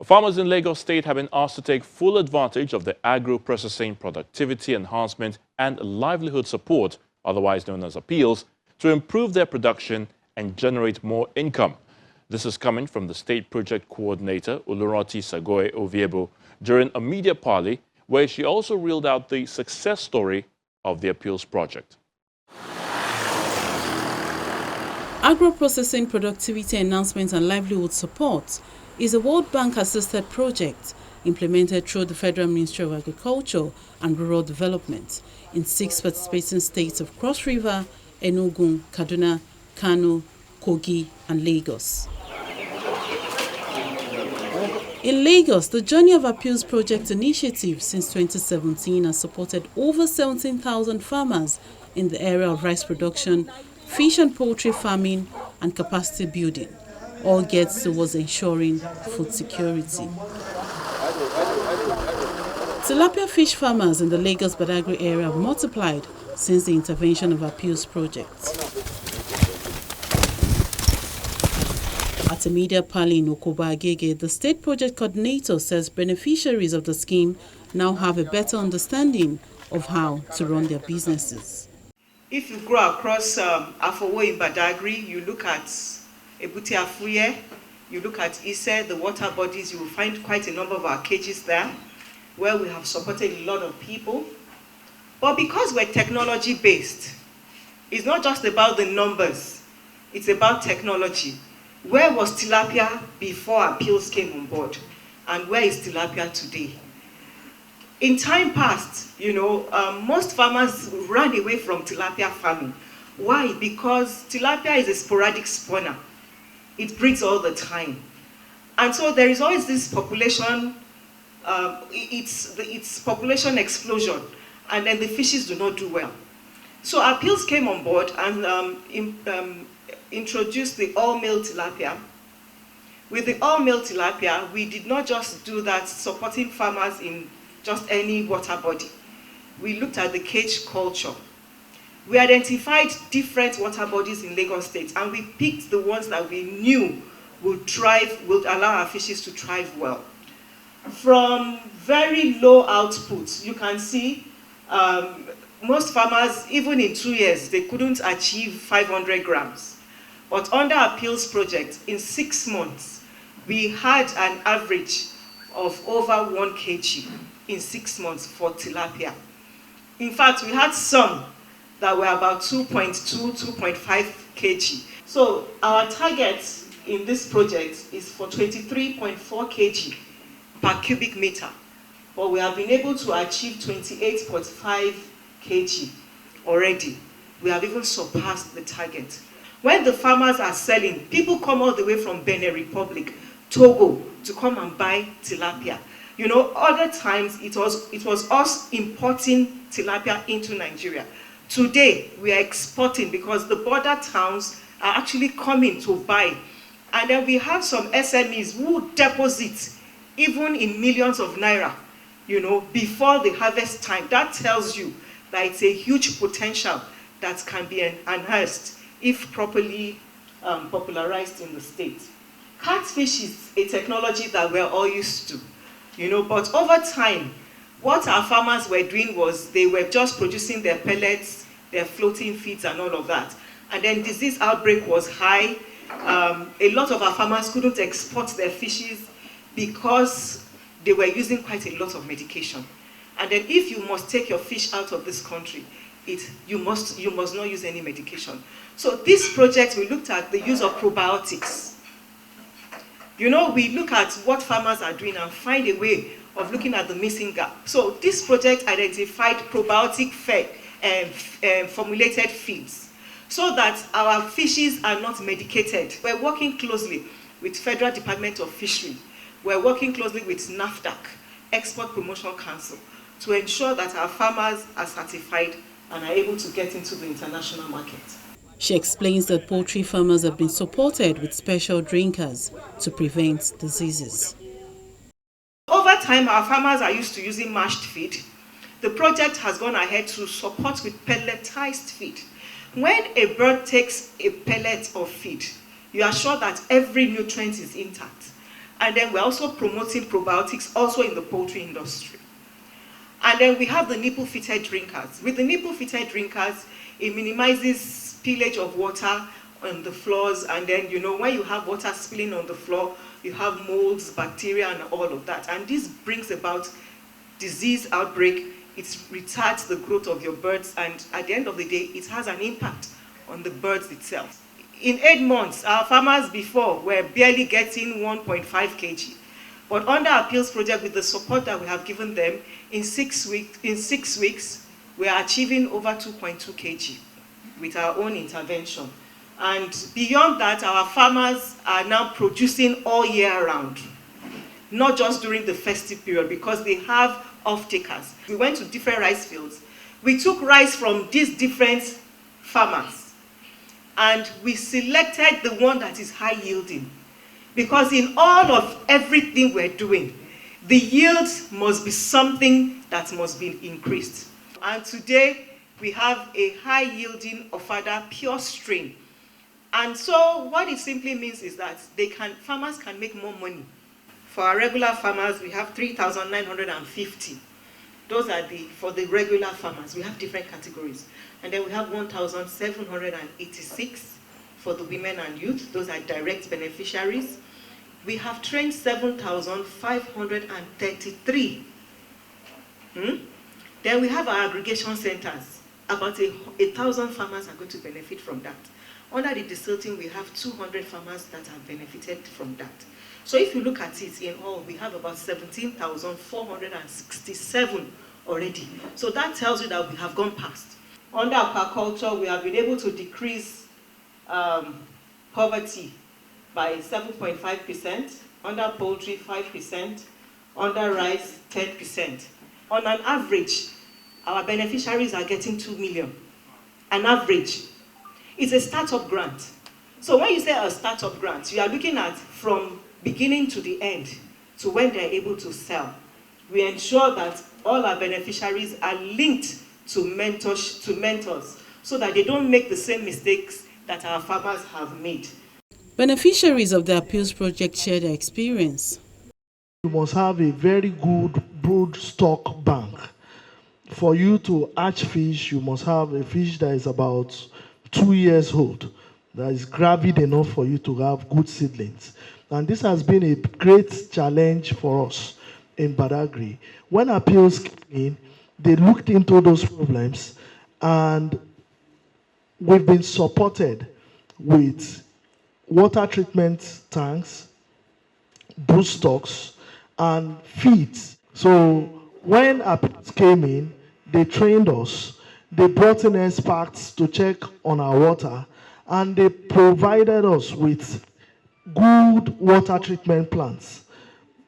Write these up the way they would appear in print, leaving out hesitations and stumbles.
Farmers in Lagos State have been asked to take full advantage of the agro-processing productivity enhancement and livelihood support, otherwise known as appeals, to improve their production and generate more income. This is coming from the State Project Coordinator, Oluroti Sagoe Oviebo, during a media parley where she also reeled out the success story of the appeals project. Agro-processing productivity enhancement and livelihood support is a World Bank-assisted project implemented through the Federal Ministry of Agriculture and Rural Development in 6 participating states of Cross River, Enugu, Kaduna, Kano, Kogi, and Lagos. In Lagos, the Journey of Appeals Project initiative since 2017 has supported over 17,000 farmers in the area of rice production, fish and poultry farming, and capacity building, all geared towards ensuring food security. Tilapia fish farmers in the Lagos-Badagry area have multiplied since the intervention of Appeals Project. At a media parley in Okoba Agege, the State Project Coordinator says beneficiaries of the scheme now have a better understanding of how to run their businesses. If you go across Afowo in Badagry, you look at Ebute Afuye, you look at Ise, the water bodies, you will find quite a number of our cages there where we have supported a lot of people. But because we're technology-based, it's not just about the numbers, it's about technology. Where was tilapia before appeals came on board? And where is tilapia today? In time past, most farmers ran away from tilapia farming. Why? Because tilapia is a sporadic spawner. It breeds all the time. And so there is always this population, it's population explosion, and then the fishes do not do well. So appeals came on board and introduced the all-male tilapia. With the all-male tilapia, we did not just do that supporting farmers in just any water body. We looked at the cage culture. We identified different water bodies in Lagos State, and we picked the ones that we knew would allow our fishes to thrive well. From very low outputs, you can see most farmers, even in 2 years, they couldn't achieve 500 grams. But under Appeals Project, in 6 months, we had an average of over 1 kg in 6 months for tilapia. In fact, we had some that were about 2.2, 2.5 kg. So our target in this project is for 23.4 kg per cubic meter. But we have been able to achieve 28.5 kg already. We have even surpassed the target. When the farmers are selling, people come all the way from Benin Republic, Togo, to come and buy tilapia. Other times it was us importing tilapia into Nigeria. Today, we are exporting because the border towns are actually coming to buy. And then we have some SMEs who deposit even in millions of naira, before the harvest time. That tells you that it's a huge potential that can be enhanced if properly popularized in the state. Catfish is a technology that we're all used to, but over time, what our farmers were doing was they were just producing their pellets, their floating feeds and all of that. And then disease outbreak was high. A lot of our farmers couldn't export their fishes because they were using quite a lot of medication. And then if you must take your fish out of this country, you must not use any medication. So this project, we looked at the use of probiotics. We look at what farmers are doing and find a way of looking at the missing gap. So this project identified probiotic formulated feeds so that our fishes are not medicated. We're working closely with Federal Department of Fishery. We're working closely with NAFDAC, Export Promotion Council, to ensure that our farmers are certified and are able to get into the international market. She explains that poultry farmers have been supported with special drinkers to prevent diseases. Over time, our farmers are used to using mashed feed. The project has gone ahead to support with pelletized feed. When a bird takes a pellet of feed, you are sure that every nutrient is intact. And then we're also promoting probiotics also in the poultry industry. And then we have the nipple-fitted drinkers. With the nipple-fitted drinkers, it minimizes spillage of water on the floors. And then, when you have water spilling on the floor, you have molds, bacteria, and all of that. And this brings about disease outbreak. It retards the growth of your birds. And at the end of the day, it has an impact on the birds itself. In 8 months, our farmers before were barely getting 1.5 kg. But under our Appeals project, with the support that we have given them, in 6 weeks, we are achieving over 2.2 kg with our own intervention. And beyond that, our farmers are now producing all year round, not just during the festive period, because they have off-takers. We went to different rice fields. We took rice from these different farmers, and we selected the one that is high yielding. Because in all of everything we're doing, the yield must be something that must be increased. And today, we have a high yielding Ofada pure strain. And so what it simply means is that farmers can make more money. For our regular farmers, we have 3,950. Those are for the regular farmers. We have different categories. And then we have 1,786 for the women and youth. Those are direct beneficiaries. We have trained 7,533. Then we have our aggregation centers. About 1,000 farmers are going to benefit from that. Under the desilting, we have 200 farmers that have benefited from that. So if you look at it in all, we have about 17,467 already. So that tells you that we have gone past. Under aquaculture, we have been able to decrease poverty by 7.5%, under poultry 5%, under rice 10%. On an average, our beneficiaries are getting 2 million. An average. It's a startup grant. So when you say a startup grant, you are looking at from beginning to the end, to when they're able to sell. We ensure that all our beneficiaries are linked to mentors, so that they don't make the same mistakes that our farmers have made. Beneficiaries of the Appeals project share their experience. You must have a very good brood stock bank. For you to hatch fish, you must have a fish that is about 2 years old, that is gravid enough for you to have good seedlings. And this has been a great challenge for us in Badagry. When Appeals came in, they looked into those problems, and we've been supported with water treatment tanks, brood stocks, and feeds. So when Appeals came in, they trained us. They brought in experts to check on our water, and they provided us with good water treatment plants.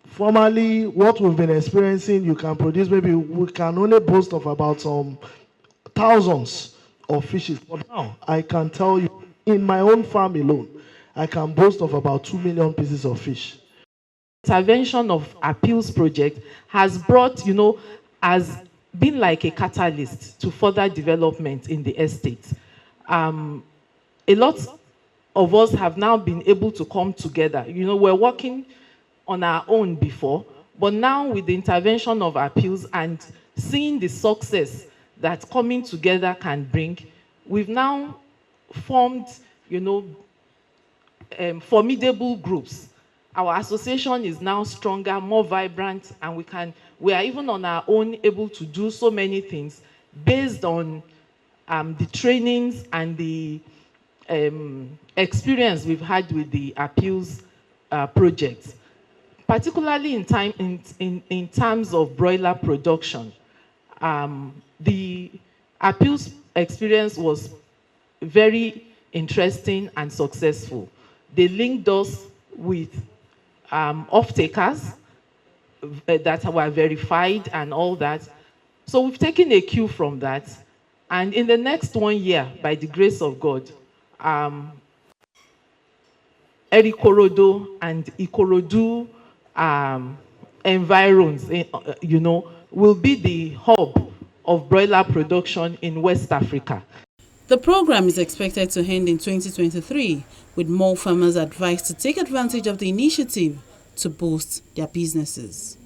Formerly, what we've been experiencing, you can produce, maybe we can only boast of about some thousands of fishes. But now, I can tell you, in my own farm alone, I can boast of about 2 million pieces of fish. Intervention of Appeals project has brought, has been like a catalyst to further development in the estate. A lot of us have now been able to come together. We're working on our own before, but now with the intervention of Appeals and seeing the success that coming together can bring, we've now formed, formidable groups. Our association is now stronger, more vibrant, and we are even on our own able to do so many things based on the trainings and the experience we've had with the Appeals project, particularly in terms of broiler production. The Appeals experience was very interesting and successful. They linked us with off-takers that were verified and all that. So we've taken a cue from that. And in the next 1 year, by the grace of God, Erikorodo and Ikorodu environs, will be the hub of broiler production in West Africa. The program is expected to end in 2023, with more farmers advised to take advantage of the initiative to boost their businesses.